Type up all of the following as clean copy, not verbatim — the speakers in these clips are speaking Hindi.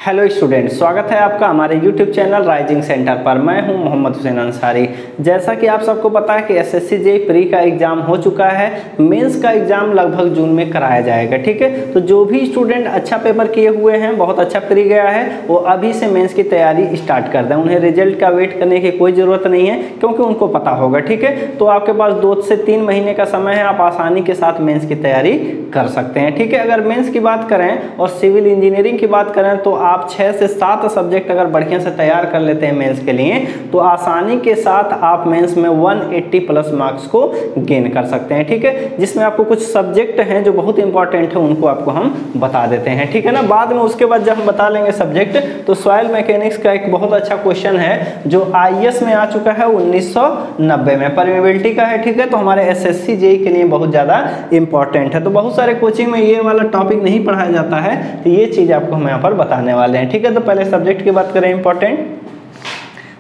हेलो स्टूडेंट, स्वागत है आपका हमारे यूट्यूब चैनल राइजिंग सेंटर पर। मैं हूं मोहम्मद हुसैन अंसारी। जैसा कि आप सबको पता है कि एसएससी जेईई प्री का एग्जाम हो चुका है। मेंस का एग्जाम लगभग जून में कराया जाएगा। ठीक है, तो जो भी स्टूडेंट अच्छा पेपर किए हुए हैं, बहुत अच्छा प्री गया है, वो अभी से मेंस की तैयारी स्टार्ट कर दें। उन्हें रिजल्ट का वेट करने की कोई ज़रूरत नहीं है, क्योंकि उनको पता होगा। ठीक है, तो आपके पास 2 से 3 महीने का समय है, आप आसानी के साथ मेंस की तैयारी कर सकते हैं। ठीक है, अगर मेंस की बात करें और सिविल इंजीनियरिंग की बात करें तो आप 6 से 7 सब्जेक्ट अगर बढ़िया से तैयार कर लेते हैं मेंस के लिए, तो आसानी के साथ आप मेंस में 180 प्लस मार्क्स को गेन कर सकते हैं। ठीक है, जिसमें आपको कुछ सब्जेक्ट हैं जो बहुत इंपॉर्टेंट है, उनको आपको हम बता देते हैं। ठीक है ना, बाद में उसके बाद जब हम बता लेंगे सब्जेक्ट, तो सॉइल मैकेनिक्स का एक बहुत अच्छा क्वेश्चन है जो आईएएस में आ चुका है 1990 में, परमेबिलिटी का है। ठीक है, तो हमारे एसएससी जेईई के लिए बहुत ज़्यादा इंपॉर्टेंट है। तो बहुत सारे कोचिंग में ये वाला टॉपिक नहीं पढ़ाया जाता है, तो ये चीज़ आपको हम यहाँ पर बताने वाले हैं। ठीक है, तो पहले सब्जेक्ट की बात करें इंपॉर्टेंट,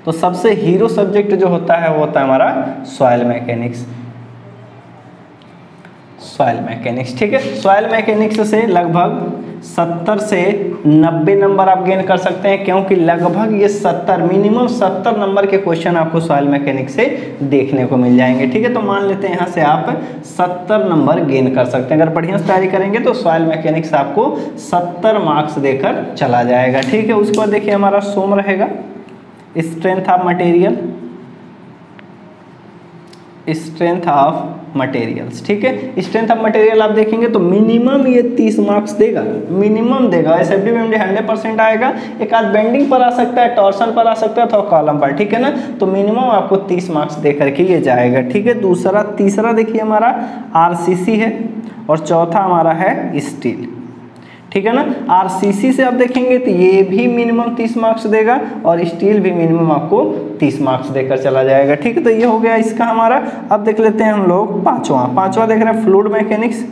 तो सबसे हीरो सब्जेक्ट जो होता है वो होता है हमारा सॉइल मैकेनिक्स। सॉइल मैकेनिक्स, ठीक है, सॉइल मैकेनिक्स से लगभग 70 से 90 नंबर आप गेन कर सकते हैं, क्योंकि लगभग ये 70 मिनिमम 70 नंबर के क्वेश्चन आपको सॉइल मैकेनिक्स से देखने को मिल जाएंगे। ठीक है, तो मान लेते हैं यहाँ से आप 70 नंबर गेन कर सकते हैं। अगर बढ़िया से तैयारी करेंगे तो सॉइल मैकेनिक्स आपको 70 मार्क्स देकर चला जाएगा। ठीक है, उसके बाद देखिए हमारा सोम रहेगा strength of material, strength of materials. ठीक है, स्ट्रेंथ ऑफ मटेरियल आप देखेंगे तो मिनिमम ये 30 मार्क्स देगा, मिनिमम देगा। एसएफडी में 100% आएगा, एक आध बेंडिंग पर आ सकता है, टॉर्सन पर आ सकता है, तो कॉलम पर। ठीक है ना, तो मिनिमम आपको 30 मार्क्स दे करके ये जाएगा। ठीक है, तीसरा देखिए हमारा आरसीसी है, और चौथा हमारा है स्टील। ठीक है ना, आरसीसी से आप देखेंगे तो ये भी मिनिमम 30 मार्क्स देगा, और स्टील भी मिनिमम आपको 30 मार्क्स देकर चला जाएगा। ठीक है, तो ये हो गया इसका हमारा। अब देख लेते हैं हम लोग पांचवा देख रहे हैं फ्लूइड मैकेनिक्स।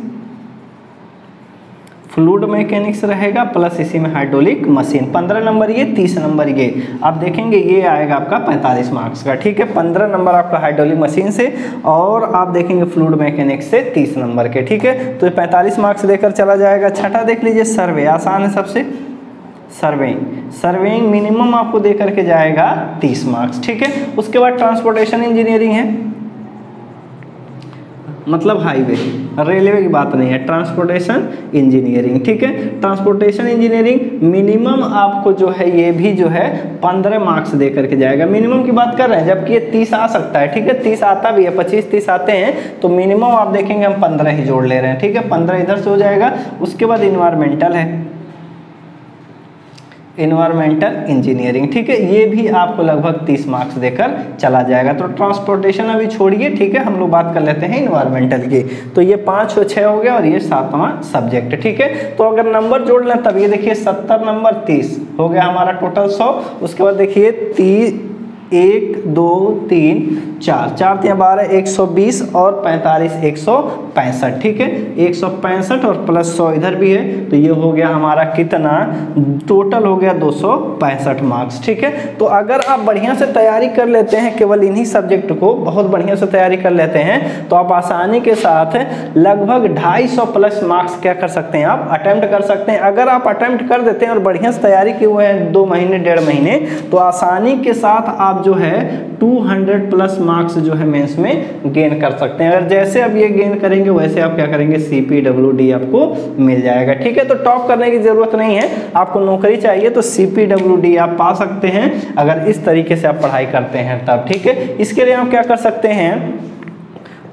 फ्लूइड मैकेनिक्स रहेगा प्लस इसी में हाइड्रोलिक मशीन। 15 नंबर ये, 30 नंबर ये। आप देखेंगे ये आएगा आपका 45 मार्क्स का। ठीक है, 15 नंबर आपका हाइड्रोलिक मशीन से, और आप देखेंगे फ्लूइड मैकेनिक्स से 30 नंबर के। ठीक है, तो 45 मार्क्स देकर चला जाएगा। छठा देख लीजिए सर्वे, आसान है सबसे। सर्वेइंग मिनिमम आपको दे करके जाएगा 30 मार्क्स। ठीक है, उसके बाद ट्रांसपोर्टेशन इंजीनियरिंग है, मतलब हाईवे, रेलवे की बात नहीं है, ट्रांसपोर्टेशन इंजीनियरिंग। ठीक है, ट्रांसपोर्टेशन इंजीनियरिंग मिनिमम आपको जो है ये भी जो है 15 मार्क्स दे करके जाएगा। मिनिमम की बात कर रहे हैं, जबकि ये 30 आ सकता है। ठीक है, 30 आता भी है, 25-30 आते हैं, तो मिनिमम आप देखेंगे हम 15 ही जोड़ ले रहे हैं। ठीक है, 15 इधर से हो जाएगा। उसके बाद इन्वायरमेंटल है, इन्वायरमेंटल इंजीनियरिंग। ठीक है, ये भी आपको लगभग 30 मार्क्स देकर चला जाएगा। तो ट्रांसपोर्टेशन अभी छोड़िए। ठीक है, हम लोग बात कर लेते हैं इन्वायरमेंटल की। तो ये 5 और 6 हो गया, और ये 7वां सब्जेक्ट। ठीक है, तो अगर नंबर जोड़ लें तब ये देखिए 70 नंबर 30 हो गया हमारा टोटल 100। उसके बाद देखिए 1 2 3 4 12 120 और 45 165। ठीक है, 165 और प्लस 100 इधर भी है, तो ये हो गया हमारा कितना, टोटल हो गया 265 मार्क्स। ठीक है, तो अगर आप बढ़िया से तैयारी कर लेते हैं, केवल इन्हीं सब्जेक्ट को बहुत बढ़िया से तैयारी कर लेते हैं, तो आप आसानी के साथ लगभग 250 प्लस मार्क्स क्या कर सकते हैं, आप अटेम्प्ट कर सकते हैं। अगर आप अटेम्प्ट कर देते हैं और बढ़िया से तैयारी किए हुए हैं 2 महीने 1.5 महीने, तो आसानी के साथ आप जो है 200 प्लस मार्क्स जो है मेंस में गेन कर सकते हैं। अगर जैसे अब ये गेन करेंगे वैसे आप क्या करेंगे, CPWD आपको मिल जाएगा। ठीक है, तो टॉप करने की जरूरत नहीं है, आपको नौकरी चाहिए तो CPWD आप पा सकते हैं, अगर इस तरीके से आप पढ़ाई करते हैं तब। ठीक है, इसके लिए आप क्या कर सकते हैं,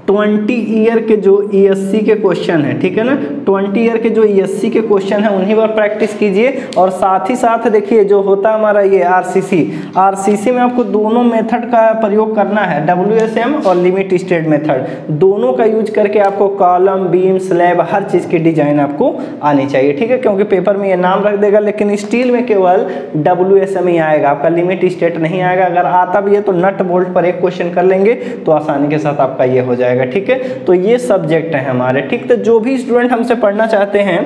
20 ईयर के जो ESC के क्वेश्चन है, ठीक है ना, 20 ईयर के जो ESC के क्वेश्चन है उन्हीं पर प्रैक्टिस कीजिए। और साथ ही साथ देखिए जो होता है हमारा ये आरसीसी में आपको दोनों मेथड का प्रयोग करना है, WSM और लिमिट स्टेट मेथड, दोनों का यूज करके आपको कॉलम, बीम, स्लैब, हर चीज़ की डिजाइन आपको आनी चाहिए। ठीक है, क्योंकि पेपर में ये नाम रख देगा, लेकिन स्टील में केवल WSM ही आएगा, आपका लिमिट स्टेट नहीं आएगा। अगर आता भी है तो नट बोल्ट पर एक क्वेश्चन कर लेंगे तो आसानी के साथ आपका ये हो जाएगा। ठीक है, तो ये सब्जेक्ट है हमारे। ठीक, तो जो भी स्टूडेंट हमसे पढ़ना चाहते हैं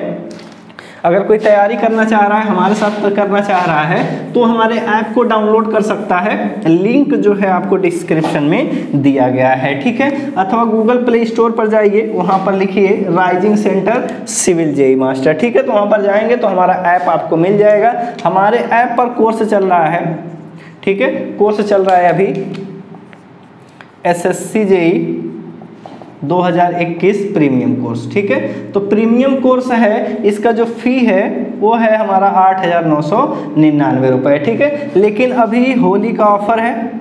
अगर कोई तैयारी करना चाह रहा है, हमारे साथ करना चाह रहा है, तो हमारे ऐप को डाउनलोड कर सकता है। लिंक जो है आपको डिस्क्रिप्शन में दिया गया है, ठीक है। अथवा गूगल प्ले स्टोर पर जाइए, वहाँ पर लिखिए rising centre civil JE master, ठीक है। तो वहाँ पर जाएंगे तो हमारा ऐप आपको मिल जाएगा। हमारे ऐप पर कोर्स चल रहा है, ठीक है। कोर्स चल रहा है अभी SSC जेई 2021 प्रीमियम कोर्स, ठीक है। तो प्रीमियम कोर्स है, इसका जो फी है वो है हमारा 8,999 रुपये, ठीक है। लेकिन अभी होली का ऑफर है,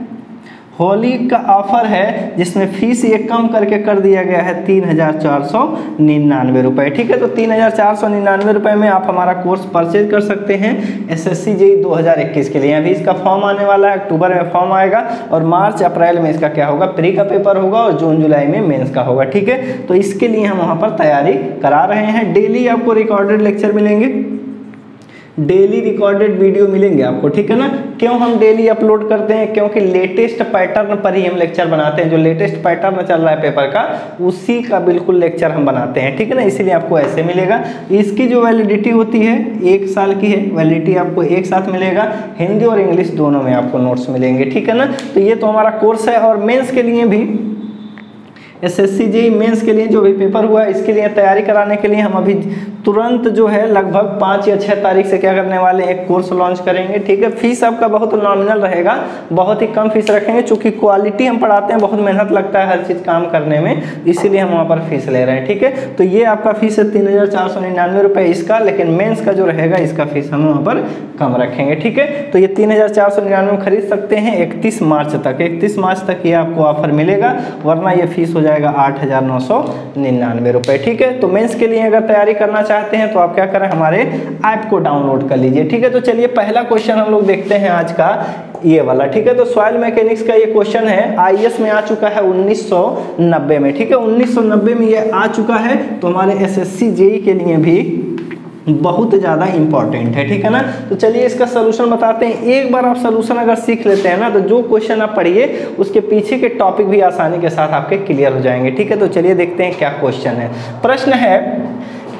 होली का ऑफर है जिसमें फीस ये कम करके कर दिया गया है 3,499 रुपये, ठीक है। तो 3,499 रुपये में आप हमारा कोर्स परचेज कर सकते हैं SSC जेई 2021 के लिए। अभी इसका फॉर्म आने वाला है, अक्टूबर में फॉर्म आएगा और मार्च अप्रैल में इसका क्या होगा, प्री का पेपर होगा और जून जुलाई में मेंस का होगा, ठीक है। तो इसके लिए हम वहाँ पर तैयारी करा रहे हैं। डेली आपको रिकॉर्डेड लेक्चर मिलेंगे, डेली रिकॉर्डेड वीडियो मिलेंगे आपको, ठीक है ना। क्यों हम डेली अपलोड करते हैं, क्योंकि लेटेस्ट पैटर्न पर ही हम लेक्चर बनाते हैं। जो लेटेस्ट पैटर्न चल रहा है पेपर का, उसी का बिल्कुल लेक्चर हम बनाते हैं, ठीक है ना। इसीलिए आपको ऐसे मिलेगा। इसकी जो वैलिडिटी होती है 1 साल की है, वैलिडिटी आपको एक साथ मिलेगा। हिंदी और इंग्लिश दोनों में आपको नोट्स मिलेंगे, ठीक है ना। तो ये तो हमारा कोर्स है। और मेंस के लिए भी, SSC जेई मेंस के लिए जो भी पेपर हुआ है, इसके लिए तैयारी कराने के लिए हम अभी तुरंत जो है लगभग 5 या 6 तारीख से क्या करने वाले हैं, एक कोर्स लॉन्च करेंगे, ठीक है। फीस आपका बहुत नॉमिनल रहेगा, बहुत ही कम फीस रखेंगे, चूँकि क्वालिटी हम पढ़ाते हैं, बहुत मेहनत लगता है हर चीज़ काम करने में, इसीलिए हम वहाँ पर फीस ले रहे हैं, ठीक है। तो ये आपका फीस है 3,499 रुपये इसका, लेकिन मेंस का जो रहेगा इसका फीस हम वहाँ पर कम रखेंगे, ठीक है। तो ये 3,499 में खरीद सकते हैं 31 मार्च तक। 31 मार्च तक ये आपको ऑफर मिलेगा, वरना ये फीस हो जाएगा 8,999 रुपये, ठीक है। तो मेंस के लिए अगर तैयारी करना चाहते हैं तो आप क्या करें, हमारे ऐप को डाउनलोड कर लीजिए, ठीक है। तो चलिए पहला क्वेश्चन हम लोग देखते हैं आज का, ये वाला, ठीक है। तो सॉइल मैकेनिक्स का ये क्वेश्चन है, IAS में आ चुका है 1990 में, ठीक है। 1990 में ये आ चुका है, तो हमारे SSC जेई के लिए भी बहुत ज़्यादा इंपॉर्टेंट है, ठीक है ना। तो चलिए इसका सलूशन बताते हैं। एक बार आप सलूशन अगर सीख लेते हैं ना, तो जो क्वेश्चन आप पढ़िए उसके पीछे के टॉपिक भी आसानी के साथ आपके क्लियर हो जाएंगे, ठीक है। तो चलिए देखते हैं क्या क्वेश्चन है। प्रश्न है,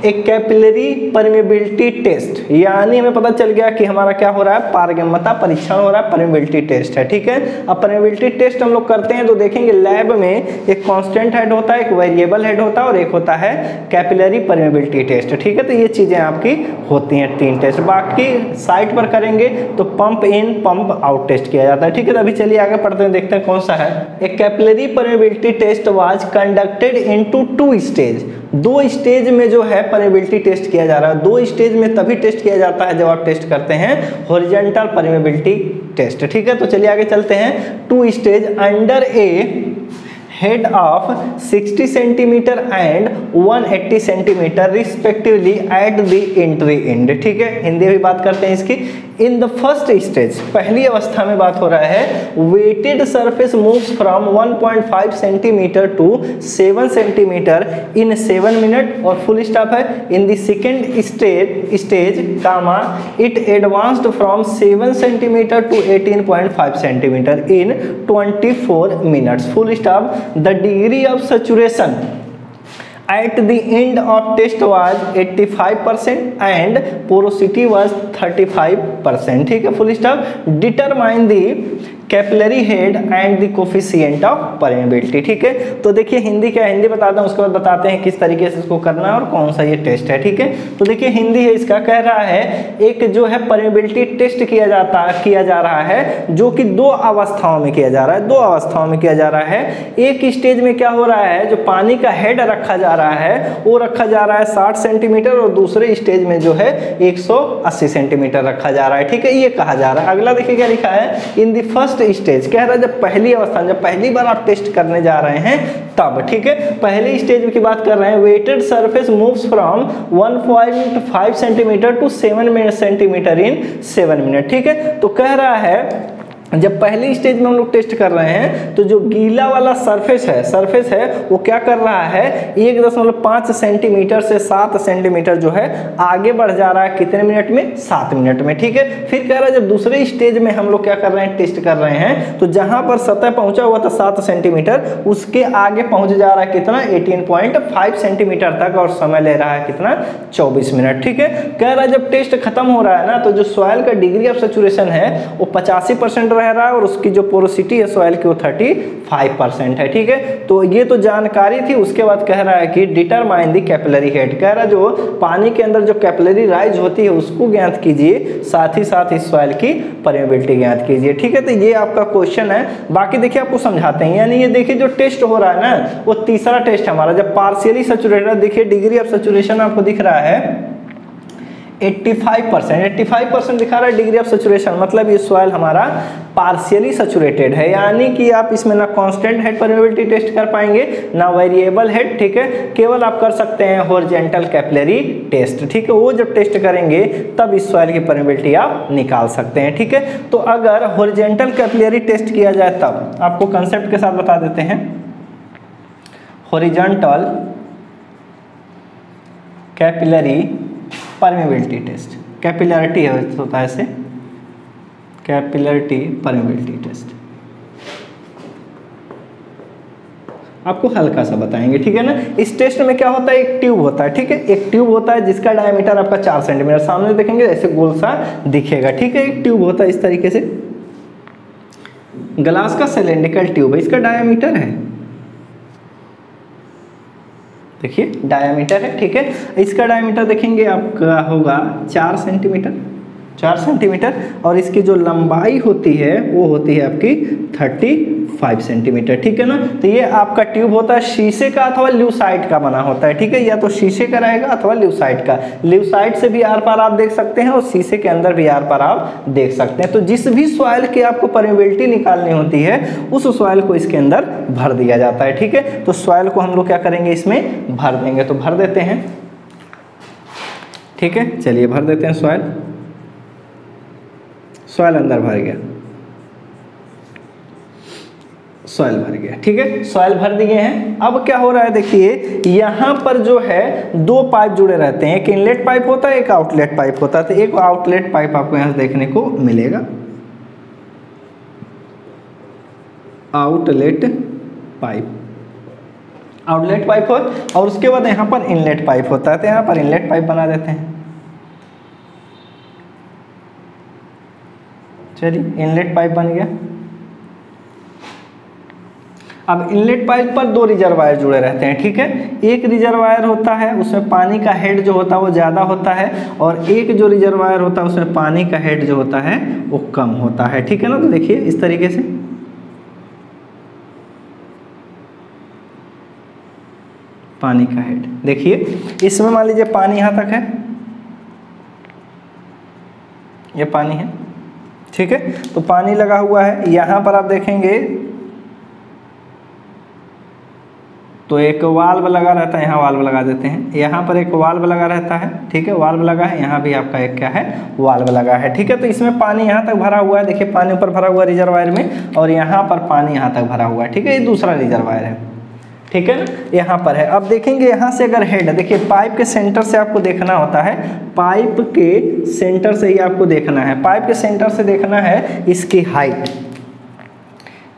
एक कैपिलरी परमेबिलिटी टेस्ट, यानी हमें पता चल गया कि हमारा क्या हो रहा है, पारगम्यता परीक्षण हो रहा है, परमेबिलिटी टेस्ट है, ठीक है। अब परमेबिलिटी टेस्ट हम लोग करते हैं तो देखेंगे लैब में एक कांस्टेंट हेड होता है, एक वेरिएबल हेड होता है और एक होता है कैपिलरी परमेबिलिटी टेस्ट, ठीक है। तो ये चीज़ें आपकी होती हैं 3 टेस्ट। बाकी साइट पर करेंगे तो pump in pump out test किया जाता है, ठीक है। तो अभी चलिए आगे पढ़ते हैं, देखते हैं कौन सा है। एक capillary permeability test was conducted into 2 stage, 2 stage में जो है परमेबिलिटी टेस्ट किया जा रहा है। 2 स्टेज में तभी टेस्ट किया जाता है जब आप टेस्ट करते हैं हॉरिजॉन्टल परमेबिलिटी टेस्ट, ठीक है। तो चलिए आगे चलते हैं। 2 stage under A head of 60 centimetre and 180 centimetre respectively at the entry and, ठीक है। हिंदी में बात करते हैं इसकी। इन द फर्स्ट स्टेज, पहली अवस्था में बात हो रहा है, wetted surface moves from 1.5 centimetre to 7 centimetre in 7 minute और फुल स्टॉप है। In the second stage comma it advanced from 7 centimetre to 18.5 centimetre in 24 minutes full stop. The degree of saturation at the end of test was 85% and porosity was 35%, ठीक है, full stop. Determine the capillary head and the coefficient of permeability, ठीक है। तो देखिए हिंदी क्या है, हिंदी बताता हूँ, उसके बाद बताते हैं किस तरीके से इसको करना है और कौन सा ये टेस्ट है, ठीक है। तो देखिए हिंदी है इसका, कह रहा है एक जो है परमेबिलिटी टेस्ट किया जा रहा है, जो कि 2 अवस्थाओं में किया जा रहा है, 2 अवस्थाओं में किया जा रहा है। एक स्टेज में क्या हो रहा है, जो पानी का हेड रखा जा रहा है वो रखा जा रहा है 60 सेंटीमीटर और दूसरे स्टेज में जो है 180 सेंटीमीटर रखा जा रहा है, ठीक है। ये कहा जा रहा है। अगला देखिए क्या लिखा है, इन द फर्स्ट स्टेज, कह रहा है जब पहली अवस्था, जब पहली बार आप टेस्ट करने जा रहे हैं तब, ठीक है। पहले स्टेज की बात कर रहे हैं, wetted surface moves from 1.5 centimetre to 7 centimetre in 7 minute, ठीक है। तो कह रहा है जब पहली स्टेज में हम लोग टेस्ट कर रहे हैं तो जो गीला वाला सरफेस है वो क्या कर रहा है 1.5 सेंटीमीटर से 7 सेंटीमीटर जो है आगे बढ़ जा रहा है। कितने मिनट में? 7 मिनट में। ठीक है, फिर कह रहा है जब दूसरे स्टेज में हम लोग क्या कर रहे हैं, टेस्ट कर रहे हैं, तो जहां पर सतह पहुंचा हुआ था 7 सेंटीमीटर उसके आगे पहुंच जा रहा है कितना 18.5 सेंटीमीटर तक, और समय ले रहा है कितना 24 मिनट। ठीक है, कह रहा है जब टेस्ट खत्म हो रहा है ना तो जो सॉइल का डिग्री ऑफ सैचुरेशन है वो 85% रह रहा है और उसकी जो पोरोसिटी है सॉइल की वो 35% है। ठीक है, तो ये तो जानकारी थी। उसके बाद कह रहा है कि डिटरमाइन द कैपिलरी हेड, कह रहा है जो पानी के अंदर जो कैपिलरी राइज होती है उसको ज्ञात कीजिए, साथ ही साथ इस सॉइल की परमेबिलिटी ज्ञात कीजिए। ठीक है, तो ये आपका क्वेश्चन है। बाकी देखिए आपको समझाते हैं, यानी ये देखिए जो टेस्ट हो रहा है ना वो तीसरा टेस्ट हमारा जब पार्शियली सैचुरेटेड, देखिए डिग्री ऑफ सैचुरेशन आपको दिख रहा है 85% दिखा रहा है डिग्री ऑफ सैचुरेशन, मतलब ये सॉइल हमारा पार्शियली सैचुरेटेड है, यानी कि आप इसमें ना कांस्टेंट हेड परमेबिलिटी टेस्ट कर पाएंगे ना वेरिएबल हेड। ठीक है, केवल आप कर सकते हैं हॉरिजॉन्टल कैपिलरी टेस्ट। ठीक है, वो जब टेस्ट करेंगे तब इस सॉइल की परमेबिलिटी आप निकाल सकते हैं। ठीक है, तो अगर हॉरिजॉन्टल कैपिलरी टेस्ट किया जाए तब आपको कंसेप्ट के साथ बता देते हैं। Horizontal capillary permeability test, capillarity होता है इसे, कैपिलरिटी परमेबिलिटी टेस्ट आपको हल्का सा बताएंगे। ठीक है ना, इस टेस्ट में क्या होता है, एक ट्यूब होता है। ठीक है, एक ट्यूब होता है जिसका डायमीटर आपका 4 सेंटीमीटर, सामने देखेंगे ऐसे गोल सा दिखेगा। ठीक है, एक ट्यूब होता है इस तरीके से, ग्लास का सिलेंड्रिकल ट्यूब है, इसका डायमीटर है, देखिए डायमीटर है। ठीक है, इसका डायमीटर देखेंगे आपका होगा 4 सेंटीमीटर और इसकी जो लंबाई होती है वो होती है आपकी 35 सेंटीमीटर। ठीक है ना, तो ये आपका ट्यूब होता है शीशे का अथवा ल्यूसाइट का बना होता है। ठीक है, या तो शीशे का रहेगा अथवा ल्यूसाइट का, ल्यूसाइट से भी आर पार आप देख सकते हैं और शीशे के अंदर भी आर पार आप देख सकते हैं। तो जिस भी सॉइल की आपको परमेबिलिटी निकालनी होती है उस सॉइल को इसके अंदर भर दिया जाता है। ठीक है, तो सॉइल को हम लोग क्या करेंगे, इसमें भर देंगे, तो भर देते हैं। ठीक है, चलिए भर देते हैं सॉइल, सॉइल अंदर भर गया, सॉइल भर गया। ठीक है, सॉइल भर दिए हैं। अब क्या हो रहा है, देखिए यहाँ पर जो है 2 पाइप जुड़े रहते हैं, एक इनलेट पाइप होता है, एक आउटलेट पाइप होता है। तो एक आउटलेट पाइप आपको यहाँ से देखने को मिलेगा, आउटलेट पाइप हो, और उसके बाद यहाँ पर इनलेट पाइप होता है। तो यहाँ पर इनलेट पाइप बना देते हैं। चलिए इनलेट पाइप बन गया। अब इनलेट पाइप पर 2 रिजर्वायर जुड़े रहते हैं। ठीक है, एक रिजर्वायर होता है उसमें पानी का हेड जो होता है वो ज़्यादा होता है, और एक जो रिजर्वायर होता है उसमें पानी का हेड जो होता है वो कम होता है। ठीक है ना, तो देखिए इस तरीके से पानी का हेड, देखिए इसमें मान लीजिए पानी यहाँ तक है, ये पानी है। ठीक है, तो पानी लगा हुआ है, यहाँ पर आप देखेंगे तो एक वाल्व लगा रहता है, यहाँ वाल्व लगा देते हैं, यहाँ पर एक वाल्व लगा रहता है। ठीक है, वाल्व लगा है, यहाँ भी आपका एक क्या है, वाल्व लगा है। ठीक है, तो इसमें पानी यहाँ तक भरा हुआ है, देखिए पानी ऊपर भरा हुआ है रिजर्वायर में, और यहाँ पर पानी यहाँ तक भरा हुआ है। ठीक है, ये दूसरा रिजर्वायर है। ठीक है ना, यहाँ पर है। अब देखेंगे यहाँ से अगर हेड, देखिए पाइप के सेंटर से आपको देखना होता है, पाइप के सेंटर से ही आपको देखना है, पाइप के सेंटर से देखना है इसकी हाइट,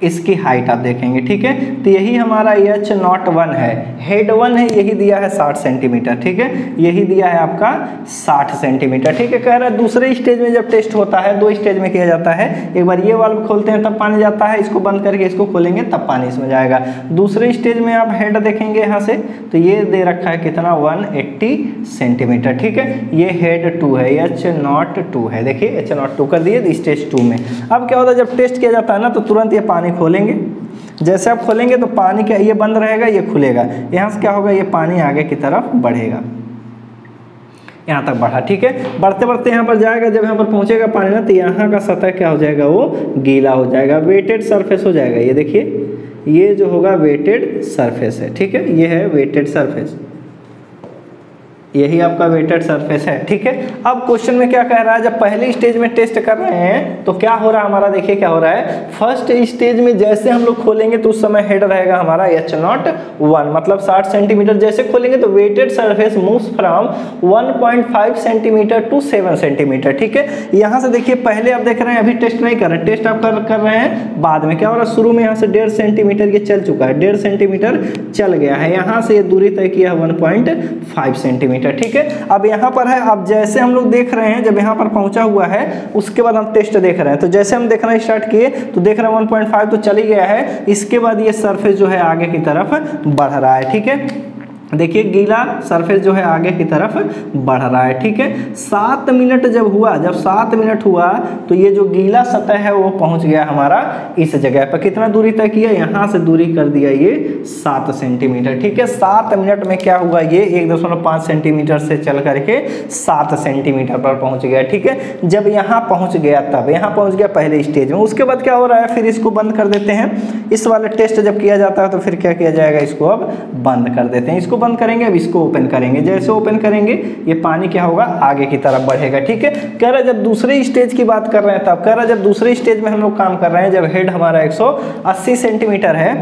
इसकी हाइट आप देखेंगे। ठीक है, तो यही हमारा H01 है, हेड 1 है, यही दिया है 60 सेंटीमीटर। ठीक है, यही दिया है आपका 60 सेंटीमीटर। ठीक है, कह रहा है दूसरे स्टेज में जब टेस्ट होता है, 2 स्टेज में किया जाता है, एक बार ये वाल्व खोलते हैं तब पानी जाता है, इसको बंद करके इसको खोलेंगे तब पानी इसमें जाएगा। दूसरे स्टेज में आप हेड देखेंगे यहाँ से, तो ये दे रखा है कितना 180 सेंटीमीटर। ठीक है, ये हेड 2 है, H02 है, देखिए H02 कर दिए स्टेज 2 में। अब क्या होता है जब टेस्ट किया जाता है ना तो तुरंत ये पानी खोलेंगे, जैसे आप खोलेंगे तो पानी क्या, ये बंद रहेगा, ये खुलेगा, यहाँ से क्या होगा, ये पानी आगे की तरफ बढ़ेगा, यहाँ तक बढ़ा। ठीक है, बढ़ते बढ़ते यहाँ पर जाएगा, जब यहाँ पर पहुँचेगा पानी ना तो यहाँ का सतह क्या हो जाएगा, वो गीला हो जाएगा, वेटेड सरफेस हो जाएगा। ये देखिए ये जो होगा वेटेड सरफेस है। ठीक है, ये है वेटेड सरफेस। यही आपका वेटेड सरफेस है, ठीक है। अब क्वेश्चन में क्या कह रहा है, जब पहले स्टेज में टेस्ट कर रहे हैं तो क्या हो रहा है हमारा, देखिए क्या हो रहा है। फर्स्ट स्टेज में जैसे हम लोग खोलेंगे तो उस समय हेड रहेगा हमारा H01, मतलब 60 सेंटीमीटर। जैसे खोलेंगे तो wetted surface moves from 1.5 centimetre to 7 centimetre, ठीक है। यहाँ से देखिए पहले आप देख रहे हैं, अभी टेस्ट नहीं कर रहे, टेस्ट आप कर रहे हैं बाद में। क्या हो रहा है, शुरू में यहाँ से 1.5 सेंटीमीटर ये चल चुका है, 1.5 सेंटीमीटर चल गया है, यहाँ से ये दूरी तय किया है 1.5 सेंटीमीटर, ठीक है। अब यहाँ पर है, अब जैसे हम लोग देख रहे हैं, जब यहाँ पर पहुंचा हुआ है उसके बाद हम टेस्ट देख रहे हैं, तो जैसे हम देखना स्टार्ट किए तो देख रहे हैं 1.5 तो चली गया है। इसके बाद ये सरफेस जो है आगे की तरफ बढ़ रहा है, ठीक है। देखिए गीला सरफेस जो है आगे की तरफ बढ़ रहा है, ठीक है। 7 मिनट जब हुआ, जब 7 मिनट हुआ तो ये जो गीला सतह है वो पहुंच गया हमारा इस जगह पर। कितना दूरी तय किया, यहाँ से दूरी कर दिया ये 7 सेंटीमीटर, ठीक है। 7 मिनट में क्या हुआ, ये 1.5 सेंटीमीटर से चल करके 7 सेंटीमीटर पर पहुंच गया, ठीक है। जब यहाँ पहुंच गया, तब यहाँ पहुंच गया पहले स्टेज में। उसके बाद क्या हो रहा है, फिर इसको बंद कर देते हैं। इस वाले टेस्ट जब किया जाता है तो फिर क्या किया जाएगा, इसको अब बंद कर देते हैं। इसको बंद करेंगे, अब इसको ओपन करेंगे। जैसे ओपन करेंगे ये पानी क्या होगा, आगे की तरफ बढ़ेगा, ठीक है। कह रहा है जब दूसरे स्टेज की बात कर रहे हैं, तब कह रहा है जब दूसरे स्टेज में हम लोग काम कर रहे हैं, जब हेड हमारा 180 सेंटीमीटर है,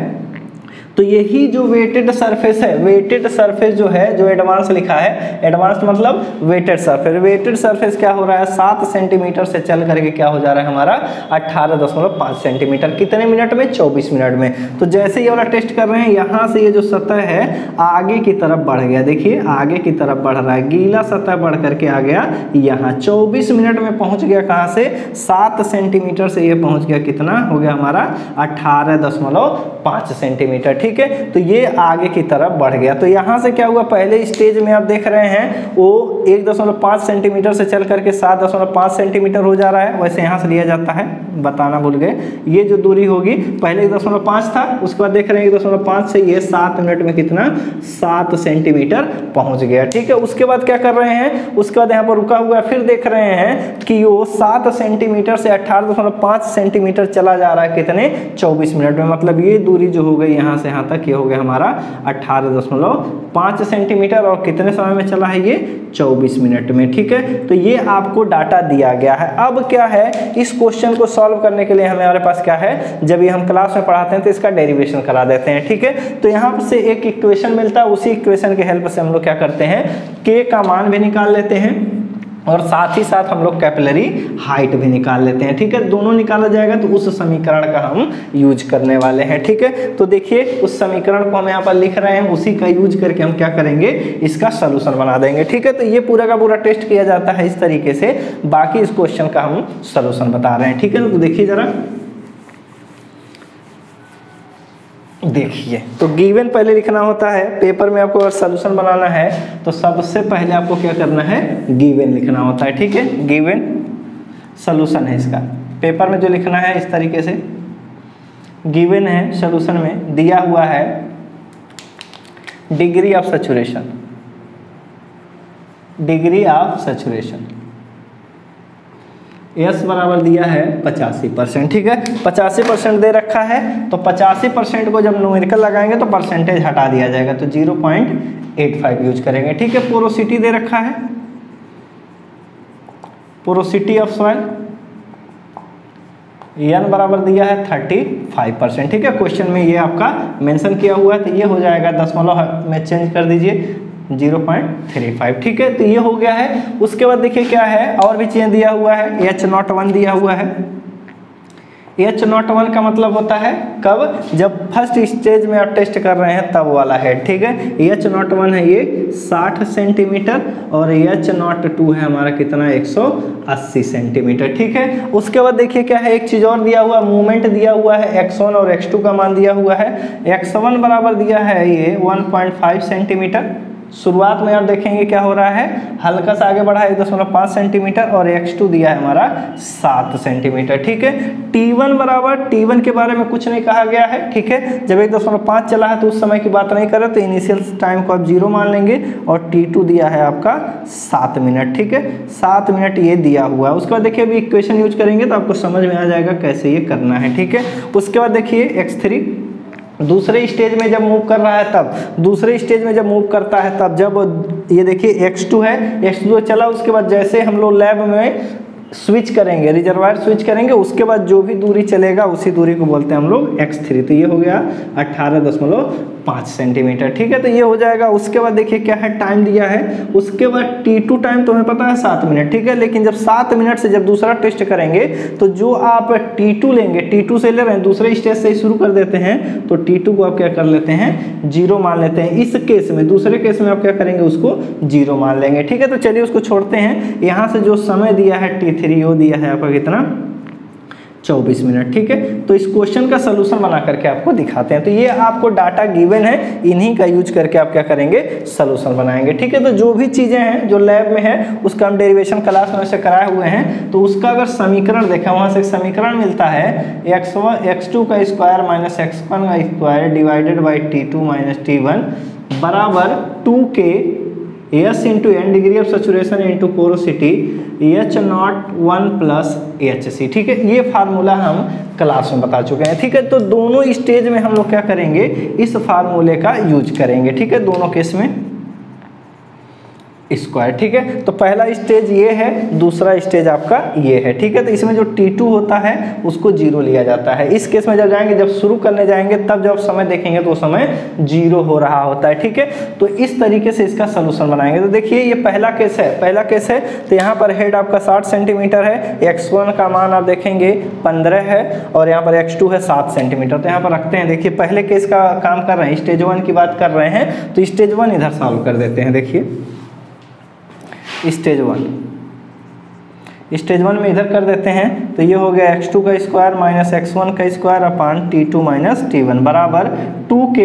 तो यही जो वेटेड सरफेस है, वेटेड सरफेस जो है, जो एडवांस लिखा है, एडवांस मतलब वेटेड सरफेस, वेटेड सरफेस क्या हो रहा है 7 सेंटीमीटर से चल करके क्या हो जा रहा है हमारा 18.5 सेंटीमीटर। कितने मिनट में, 24 मिनट में। तो जैसे ये वाला टेस्ट कर रहे हैं, यहाँ से ये जो सतह है आगे की तरफ बढ़ गया, देखिए आगे की तरफ बढ़ रहा है, गीला सतह बढ़ करके आ गया यहाँ 24 मिनट में पहुँच गया, कहाँ से 7 सेंटीमीटर से ये पहुँच गया, कितना हो गया हमारा 18.5 सेंटीमीटर, ठीक है। तो ये आगे की तरफ बढ़ गया। तो यहाँ से क्या हुआ, पहले स्टेज में आप देख रहे हैं वो 1.5 सेंटीमीटर से चल करके 7.5 सेंटीमीटर हो जा रहा है। वैसे यहाँ से लिया जाता है, बताना भूल गए, ये जो दूरी होगी पहले 1.5 था, उसके बाद देख रहे हैं 1.5 से ये 7 मिनट में कितना 7 सेंटीमीटर पहुंच गया, ठीक है। उसके बाद क्या कर रहे हैं, उसके बाद यहाँ पर रुका हुआ है, फिर देख रहे हैं कि वो 7 सेंटीमीटर से 18.5 सेंटीमीटर चला जा रहा है, कितने 24 मिनट में। मतलब ये दूरी जो हो गई यहाँ से यहाँ तक, ये हो गया हमारा 18.5 सेंटीमीटर, और कितने समय में चला है ये 24 मिनट में, ठीक है। तो ये आपको डाटा दिया गया है। अब क्या है, इस क्वेश्चन को सॉल्व करने के लिए हमारे पास क्या है, जब ये हम क्लास में पढ़ाते हैं तो इसका डेरिवेशन करा देते हैं, ठीक है। तो यहाँ से एक इक्वेशन मिलता है, उसी इक्वेशन के हेल्प से हम लोग क्या करते हैं, के का मान भी निकाल लेते हैं और साथ ही साथ हम लोग कैपिलरी हाइट भी निकाल लेते हैं, ठीक है। दोनों निकाला जाएगा तो उस समीकरण का हम यूज करने वाले हैं, ठीक है। तो देखिए उस समीकरण को हम यहाँ पर लिख रहे हैं, उसी का यूज करके हम क्या करेंगे, इसका सलूशन बना देंगे, ठीक है। तो ये पूरा का पूरा टेस्ट किया जाता है इस तरीके से, बाकी इस क्वेश्चन का हम सलूशन बता रहे हैं, ठीक है। तो देखिए जरा, देखिए तो गिवन पहले लिखना होता है, पेपर में आपको अगर सलूशन बनाना है तो सबसे पहले आपको क्या करना है, गिवन लिखना होता है, ठीक है। गिवन सलूशन है इसका, पेपर में जो लिखना है इस तरीके से गिवन है। सलूशन में दिया हुआ है degree of saturation, degree of saturation S बराबर दिया है 85%, ठीक है। 85% दे रखा है, तो 85% को जब न्यूमेरिकल लगाएंगे तो परसेंटेज हटा दिया जाएगा, तो 0.85 यूज करेंगे, ठीक है। पोरोसिटी दे रखा है, पोरोसिटी ऑफ सॉइल N बराबर दिया है 35%, ठीक है। क्वेश्चन में ये आपका मेंशन किया हुआ है, तो ये हो जाएगा दशमलव में चेंज कर दीजिए 0.35, ठीक है। तो ये हो गया है। उसके बाद देखिए क्या है, और भी चेंज दिया हुआ है, H01 दिया हुआ है। H01 का मतलब होता है कब, जब फर्स्ट स्टेज में आप टेस्ट कर रहे हैं तब वाला है, ठीक है। H01 है ये 60 सेंटीमीटर और H02 है हमारा कितना 180 सेंटीमीटर, ठीक है। उसके बाद देखिए क्या है, एक चीज और दिया हुआ, मूवमेंट दिया हुआ है, x1 और x2 का मान दिया हुआ है। x1 बराबर दिया है ये 1.5 सेंटीमीटर। शुरुआत में आप देखेंगे क्या हो रहा है, हल्का सा आगे बढ़ा है 1.5 सेंटीमीटर, और x2 दिया है हमारा 7 सेंटीमीटर, ठीक है। T1 बराबर, T1 के बारे में कुछ नहीं कहा गया है, ठीक है। जब 1.5 चला है तो उस समय की बात नहीं करें, तो इनिशियल टाइम को आप 0 मान लेंगे, और T2 दिया है आपका 7 मिनट, ठीक है। 7 मिनट ये दिया हुआ है। उसके बाद देखिए अभी इक्वेशन यूज करेंगे तो आपको समझ में आ जाएगा कैसे ये करना है, ठीक है। उसके बाद देखिए x3 दूसरे स्टेज में जब मूव कर रहा है तब, दूसरे स्टेज में जब मूव करता है तब, जब ये देखिए x2 है, x2 चला, उसके बाद जैसे हम लोग लैब में स्विच करेंगे, रिजर्वायर स्विच करेंगे, उसके बाद जो भी दूरी चलेगा उसी दूरी को बोलते हैं हम लोग x3। तो ये हो गया 18.5 सेंटीमीटर, ठीक है। तो ये हो जाएगा। उसके बाद देखिए क्या है, टाइम दिया है, उसके बाद T2 टाइम तुम्हें पता है 7 मिनट, ठीक है। लेकिन जब 7 मिनट से जब दूसरा टेस्ट करेंगे तो जो आप T2 लेंगे, T2 से ले रहे हैं, दूसरे स्टेज से शुरू कर देते हैं, तो T2 को आप क्या कर लेते हैं, 0 मान लेते हैं। इस केस में, दूसरे केस में आप क्या करेंगे, उसको 0 मान लेंगे, ठीक है। तो चलिए उसको छोड़ते हैं। यहाँ से जो समय दिया है T3 वो दिया है आपका कितना, 24 मिनट, ठीक है। तो इस क्वेश्चन का सलूशन बना करके आपको दिखाते हैं। तो ये आपको डाटा गिवन है, इन्हीं का यूज करके आप क्या करेंगे, सलूशन बनाएंगे, ठीक है। तो जो भी चीज़ें हैं जो लैब में है उसका हम डेरिवेशन क्लास में से कराए हुए हैं। तो उसका अगर समीकरण देखें, वहाँ से एक समीकरण मिलता है x2 का स्क्वायर माइनस x1 का square divided by T2 minus T1 बराबर 2k S into n degree of saturation into porosity H01 plus HC, ठीक है। ये फार्मूला हम क्लास में बता चुके हैं, ठीक है। तो दोनों स्टेज में हम लोग क्या करेंगे, इस फार्मूले का यूज करेंगे, ठीक है, दोनों केस में स्क्वायर, ठीक है। तो पहला स्टेज ये है, दूसरा स्टेज आपका ये है, ठीक है। तो इसमें जो T2 होता है उसको 0 लिया जाता है। इस केस में जब जाएंगे, जब शुरू करने जाएंगे तब जब समय देखेंगे तो समय 0 हो रहा होता है, ठीक है। तो इस तरीके से इसका सलूशन बनाएंगे। तो देखिए ये पहला केस है, पहला केस है। तो यहाँ पर हेड आपका 60 सेंटीमीटर है, x1 का मान आप देखेंगे 15 है और यहाँ पर x2 है 7 सेंटीमीटर। तो यहाँ पर रखते हैं, देखिए पहले केस का काम कर रहे हैं, स्टेज 1 की बात कर रहे हैं, तो स्टेज 1 इधर सॉल्व कर देते हैं। देखिए स्टेज 1 में इधर कर देते हैं। तो ये हो गया x2 का स्क्वायर माइनस x1 का square upon T2 minus T1 बराबर 2k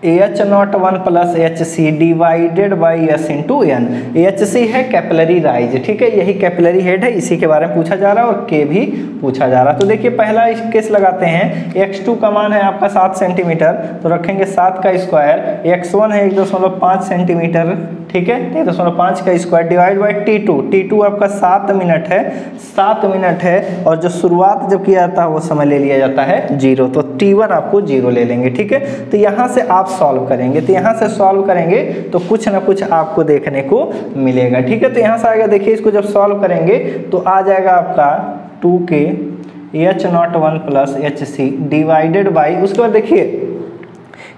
H01 plus HC divided by S into n. HC है कैपिलरी राइज, ठीक है, यही कैपिलरी हेड है, इसी के बारे में पूछा जा रहा है और K भी पूछा जा रहा है। तो देखिए पहला केस लगाते हैं, x2 का मान है आपका 7 सेंटीमीटर, तो रखेंगे 7 का स्क्वायर, x1 है 1.5 सेंटीमीटर, ठीक है, 1.5 का स्क्वायर डिवाइड बाई T2 आपका 7 मिनट है, 7 मिनट है, और जो शुरुआत जब किया जाता है वो समय ले लिया जाता है 0, तो T1 आपको 0 ले लेंगे, ठीक है। तो यहाँ से आप सॉल्व करेंगे, तो यहाँ से सॉल्व करेंगे तो कुछ ना कुछ आपको देखने को मिलेगा, ठीक है। तो यहाँ से आएगा, देखिए इसको जब सॉल्व करेंगे तो आ जाएगा आपका 2k H01 plus HC divided by, उसके बाद देखिए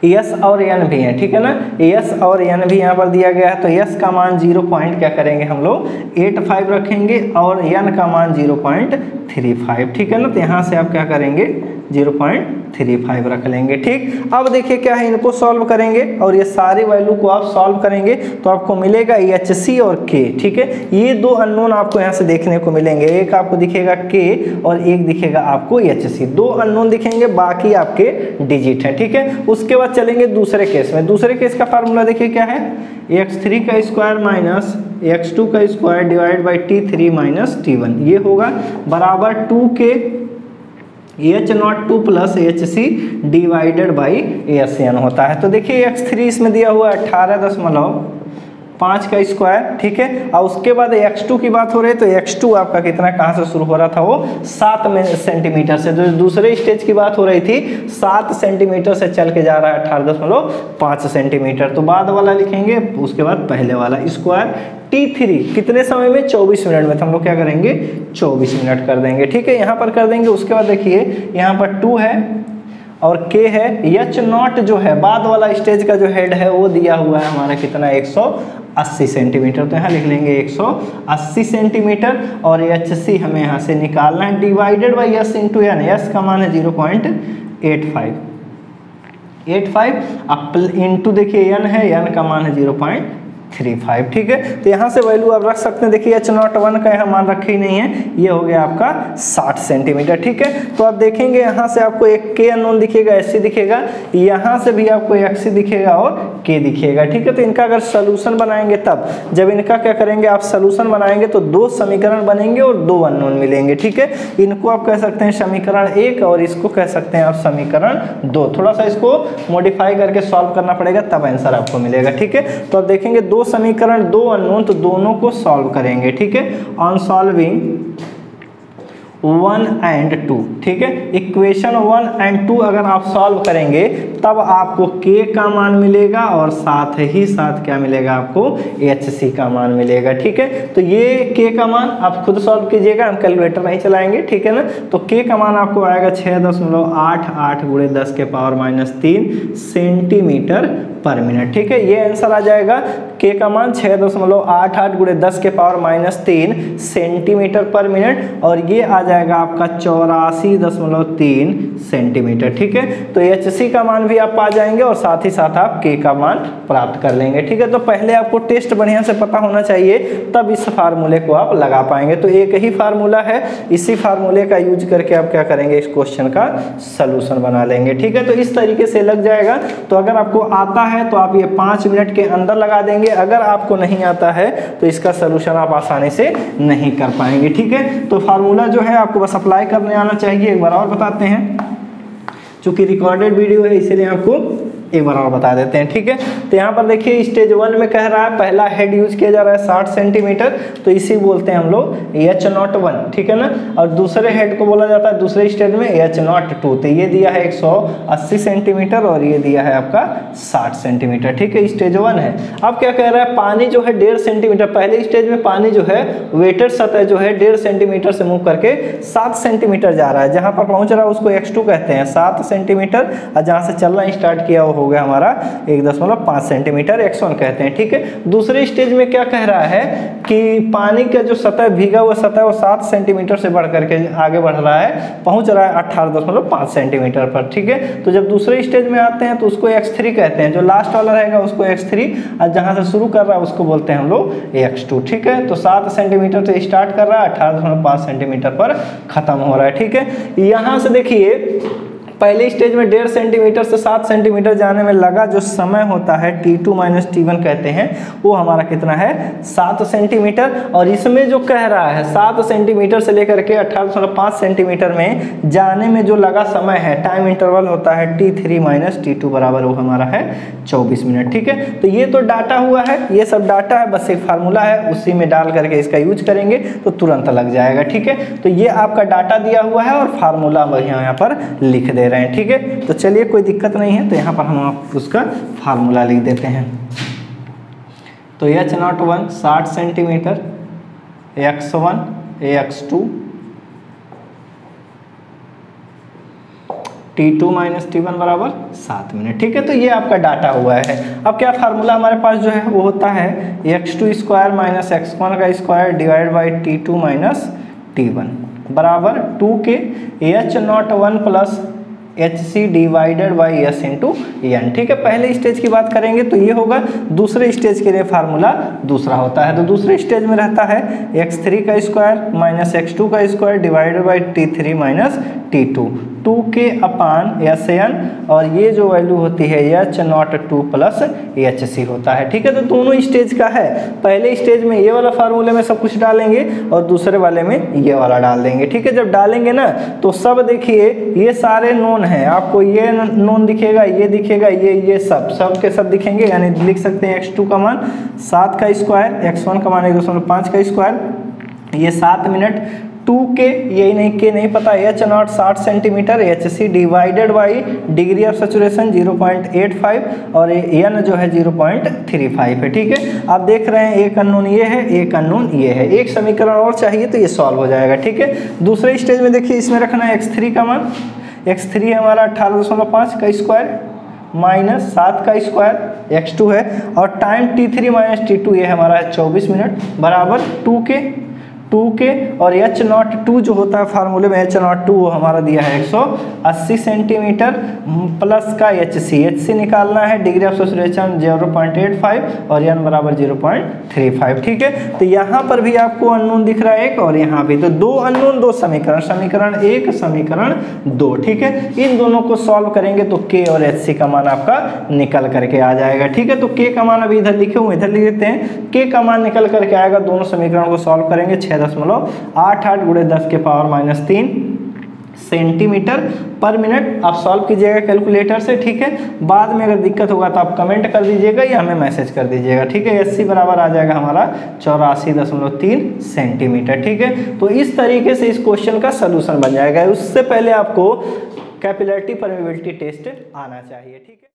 S और N भी है, ठीक है ना, S और N भी यहाँ पर दिया गया है। तो S का मान 0 पॉइंट क्या करेंगे हम लोग 85 रखेंगे और N का मान 0.35, ठीक है ना। तो यहाँ से आप क्या करेंगे 0.35 रख लेंगे, ठीक। अब देखिए क्या है, इनको सॉल्व करेंगे और ये सारी वैल्यू को आप सॉल्व करेंगे तो आपको मिलेगा HC और K, ठीक है। ये दो अननोन आपको यहाँ से देखने को मिलेंगे, एक आपको दिखेगा K और एक दिखेगा आपको HC, दो अननोन दिखेंगे, बाकी आपके डिजिट हैं, ठीक है। उसके बाद चलेंगे दूसरे केस में। दूसरे केस का फार्मूला देखिए क्या है, x3 का स्क्वायर माइनस x2 का square divide by T3 minus T1, ये होगा बराबर 2k H02 plus HC divided by SN होता है। तो देखिए x3 इसमें दिया हुआ है 18.5 का स्क्वायर, ठीक है। और उसके बाद x2 की बात हो रही है, तो x2 आपका कितना, कहाँ से शुरू हो रहा था, वो 7 सेंटीमीटर से, जो दूसरे स्टेज की बात हो रही थी 7 सेंटीमीटर से चल के जा रहा है 18.5 सेंटीमीटर। तो बाद वाला लिखेंगे, उसके बाद पहले वाला स्क्वायर T3 कितने समय में, 24 मिनट में। तो हम लोग क्या करेंगे 24 मिनट कर देंगे, ठीक है, यहाँ पर कर देंगे। उसके बाद देखिए यहाँ पर 2 है और K है, H0 जो है बाद वाला स्टेज का जो हेड है वो दिया हुआ है हमारा कितना 180 सेंटीमीटर। तो यहाँ लिख लेंगे 180 सेंटीमीटर और HC हमें यहाँ से निकालना है divided by S into n. S का मान है 0.85 अब इंटू देखिए n है, n का मान है 0.35, ठीक है। तो यहाँ से वैल्यू आप रख सकते हैं। देखिए H01 का यहाँ मान रखे ही नहीं है, ये हो गया आपका 60 सेंटीमीटर, ठीक है। तो आप देखेंगे यहाँ से आपको एक K अननोन दिखेगा, SC दिखेगा, यहाँ से भी आपको XC दिखेगा और K दिखेगा, ठीक है। तो इनका अगर सलूशन बनाएंगे तब, जब इनका क्या करेंगे आप सलूशन बनाएंगे तो 2 समीकरण बनेंगे और 2 अननोन मिलेंगे, ठीक है। इनको आप कह सकते हैं समीकरण 1 और इसको कह सकते हैं आप समीकरण 2। थोड़ा सा इसको मॉडिफाई करके सॉल्व करना पड़ेगा तब आंसर आपको मिलेगा, ठीक है। तो आप देखेंगे 2 समीकरण 2 अननोन, तो दोनों को सॉल्व करेंगे, ठीक है। ऑन सॉल्विंग 1 एंड 2, ठीक है। इक्वेशन 1 एंड 2 अगर आप सॉल्व करेंगे तब आपको k का मान मिलेगा और साथ ही साथ क्या मिलेगा आपको, hc का मान मिलेगा, ठीक है। तो ये k का मान आप खुद सॉल्व कीजिएगा, हम कैलकुलेटर नहीं चलाएंगे, ठीक है ना। तो k का मान आपको आएगा 6.88 गुणे 10 के पावर -3 सेंटीमीटर पर मिनट, ठीक है। ये आंसर आ जाएगा k का मान 6.88 गुणे 10 के पावर -3 सेंटीमीटर पर मिनट, और ये आ जाएगा आपका 84.3 सेंटीमीटर, ठीक है। तो hc का मान भी आप पा जाएंगे और साथ ही साथ आप k का मान प्राप्त कर लेंगे, ठीक है। तो पहले आपको टेस्ट बढ़िया से पता होना चाहिए, तब इस फार्मूले को आप लगा पाएंगे। तो एक ही फार्मूला है, इसी फार्मूले का यूज करके आप क्या करेंगे, इस क्वेश्चन का सलूशन बना लेंगे, ठीक है। तो इस तरीके से लग जाएगा। तो अगर आपको आता है तो आप ये 5 मिनट के अंदर लगा देंगे, अगर आपको नहीं आता है तो इसका सलूशन आप आसानी से नहीं कर पाएंगे, ठीक है। तो फार्मूला जो है आपको बस अप्लाई करने आना चाहिए। एक बार और बताते हैं, चूंकि रिकॉर्डेड वीडियो है इसीलिए आपको एक बार और बता देते हैं, ठीक है। तो यहाँ पर देखिए स्टेज 1 में कह रहा है पहला हेड यूज किया जा रहा है 60 सेंटीमीटर, तो इसी बोलते हैं हम लोग H01, ठीक है ना। और दूसरे हेड को बोला जाता है दूसरे स्टेज में H02, तो ये दिया है 180 सेंटीमीटर और ये दिया है आपका 60 सेंटीमीटर, ठीक है। स्टेज 1 है। अब क्या कह रहा है, पानी जो है 1.5 सेंटीमीटर, पहले स्टेज में पानी जो है वेटेड सतह जो है 1.5 सेंटीमीटर से मूव करके 7 सेंटीमीटर जा रहा है, जहां पर पहुंच रहा है उसको x2 कहते हैं 7 सेंटीमीटर, और जहां से चलना स्टार्ट किया हो गया हमारा 1.5 सेंटीमीटर, x1 कहते हैं, ठीक है। दूसरे स्टेज में क्या कह रहा है कि पानी का जो सतह भीगा हुआ सतह वो 7 सेंटीमीटर से बढ़ करके आगे बढ़ रहा है, पहुंच रहा है 18.5 सेंटीमीटर पर, ठीक है। तो जब दूसरे स्टेज में आते हैं तो उसको x3 कहते हैं, जो लास्ट वाला रहेगा उसको x3, और जहां से शुरू कर रहा है उसको बोलते हैं हम लोग x2, ठीक है। तो 7 सेंटीमीटर से स्टार्ट कर रहा है, 18.5 सेंटीमीटर पर खत्म हो रहा है, ठीक है। यहां से देखिए पहले स्टेज में 1.5 सेंटीमीटर से 7 सेंटीमीटर जाने में लगा जो समय होता है T2 - T1 कहते हैं, वो हमारा कितना है 7 सेंटीमीटर, और इसमें जो कह रहा है 7 सेंटीमीटर से लेकर के 18.5 सेंटीमीटर में जाने में जो लगा समय है, टाइम इंटरवल होता है T3 - T2 बराबर वो हमारा है 24 मिनट, ठीक है। तो ये तो डाटा हुआ है, ये सब डाटा है, बस एक फार्मूला है, उसी में डाल करके इसका यूज करेंगे तो तुरंत लग जाएगा, ठीक है। तो ये आपका डाटा दिया हुआ है और फार्मूला यहाँ पर लिख दे रहे हैं, ठीक है। तो चलिए कोई दिक्कत नहीं है, तो यहाँ पर हम उसका फार्मूला लिख देते हैं। तो H01 60 centimetre, x1 x2 T2 - T1 बराबर 7 मिनट, ठीक है। तो ये आपका डाटा हुआ है। अब क्या फार्मूला हमारे पास जो है वो होता है x2 स्क्वायर माइनस x1 का square divide by T2 - T1 बराबर 2 के H01 plus HC divided by S into n, ठीक है। पहले स्टेज की बात करेंगे तो ये होगा, दूसरे स्टेज के लिए फार्मूला दूसरा होता है। तो दूसरे स्टेज में रहता है x3 का स्क्वायर माइनस x2 का square divided by T3 - T2, 2 के अपान SN, और ये जो वैल्यू होती है H02 प्लस HC होता है, ठीक है। तो दोनों स्टेज का है, पहले स्टेज में ये वाला फार्मूले में सब कुछ डालेंगे और दूसरे वाले में ये वाला डाल देंगे, ठीक है। जब डालेंगे ना तो सब देखिए ये सारे नोन है, आपको ये नोन दिखेगा, ये दिखेगा, ये सब के सब दिखेंगे, यानी लिख सकते हैं x2 का मान 7 का स्क्वायर, x1 का मान 1.5 का स्क्वायर, ये 7 मिनट, 2 के यही नहीं के नहीं पता, H0 60 centimetre, HC divided by degree of saturation 0.85 और N जो है 0.35 है, ठीक है। आप देख रहे हैं एक अननोन ये है, एक अननोन ये है, एक समीकरण और चाहिए तो ये सॉल्व हो जाएगा, ठीक है। दूसरे स्टेज में देखिए इसमें रखना है x3 का मान, x3 है हमारा 18.5 का स्क्वायर माइनस 7 का स्क्वायर, x2 है, और टाइम T3 - T2 ये हमारा है 24 मिनट बराबर 2 के, और H02 जो होता है फार्मूले में H02 वो हमारा दिया है 180 सेंटीमीटर प्लस का HC निकालना है, डिग्री ऑफ सैचुरेशन 0.85 और N बराबर 0.35, ठीक है। तो यहाँ पर भी आपको अननोन दिख रहा है एक, और यहाँ भी, तो 2 अननोन 2 समीकरण, समीकरण 1 समीकरण 2, ठीक है। इन दोनों को सॉल्व करेंगे तो K और HC का मान आपका निकल करके आ जाएगा, ठीक है। तो K का मान अभी इधर लिखे हुए, इधर लिख देते हैं, K का मान निकल करके आएगा, दोनों समीकरण को सॉल्व करेंगे 6.88 गुणे 10 के पावर -3 सेंटीमीटर पर मिनट आप सॉल्व कीजिएगा कैलकुलेटर से, ठीक है। बाद में अगर दिक्कत होगा तो आप कमेंट कर दीजिएगा या हमें मैसेज कर दीजिएगा, ठीक है। SC बराबर आ जाएगा हमारा 84.3 सेंटीमीटर, ठीक है। तो इस तरीके से इस क्वेश्चन का सलूशन बन जाएगा। उससे पहले आपको कैपिलरिटी परमेबिलिटी टेस्ट आना चाहिए, ठीक है।